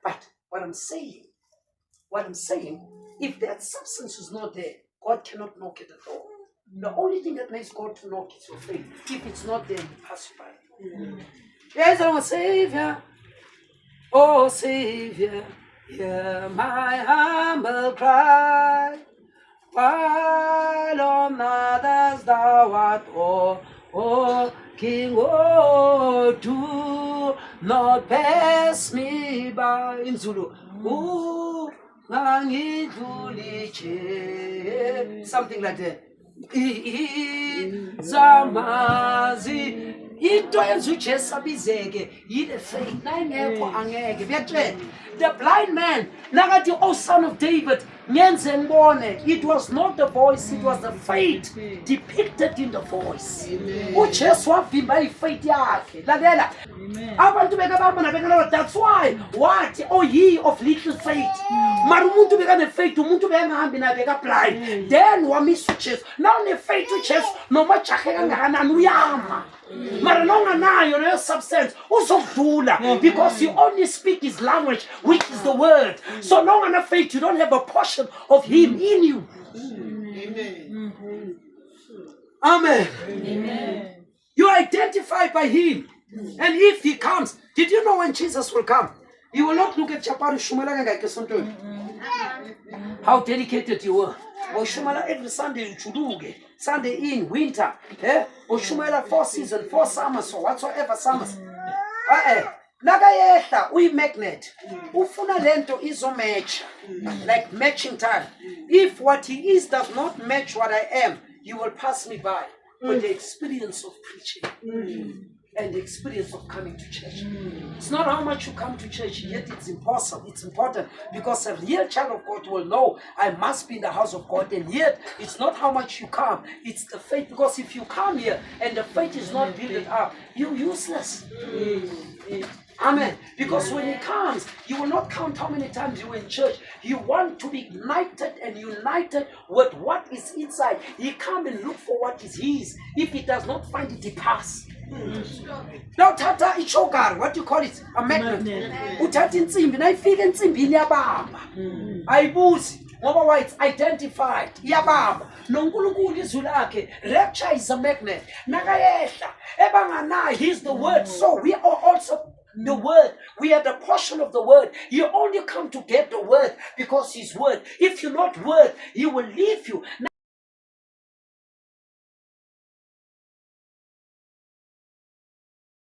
But what I'm saying, if that substance is not there, God cannot knock at the door. The only thing that makes God to knock is your faith. If it's not there, you pass by. Yes, I'm a Savior. Oh, Savior, hear my humble cry. While on others thou art, oh King, oh, do not pass me by. In Zulu, something like that. Zamazi into yenza uJesu abizeke yile faith nayingekho angeke kuyatshela the blind man nakathi oh son of David ngenze ngibone it was not the voice, it was the faith depicted in the voice. uJesu wavimba ifaith yakhe lalela abantu bekabamba nabekala. That's why what oh ye of little faith mara umuntu bekanefaith umuntu bengahambi naye bekablind then wamisa uJesu now nefaith uJesu noma jahe kangakanani uyama mara nonganayo leyo substance uzokudlula because you only speak his language which is the word. So nongana faith you don't have a portion of him in you. Amen. You are identified by him. And if he comes, did you know when Jesus will come? He will not look at Chaparu Shumala. How dedicated you were. Or Shumala every Sunday in Chuduge, Sunday in winter, or Shumala 4 seasons, 4 summers, or whatsoever summers. Nagayeta, we magnet. Ufuna lento iso match, like matching time. If what he is does not match what I am, you will pass me by. But the experience of preaching and the experience of coming to church. It's not how much you come to church, yet it's important. It's important because a real child of God will know I must be in the house of God, and yet it's not how much you come, it's the faith. Because if you come here and the faith is not built up, you're useless. Amen. Because when he comes, you will not count how many times you were in church. You want to be ignited and united with what is inside. He come and look for what is his. If he does not find it, he pass. Now tata ichokar, what do you call it? A magnet. Uthatha insimbi, nayifika ensimbini iyabamba. Ayibuzi ngoba why it's identified. Iyabamba. NoNkulunkulu izwi lakhe, rapture is a magnet. Nakayehla ebanganayo, he's the word. So we are also the word. We are the portion of the word. You only come to get the word because his word. If you're not word, he will leave you.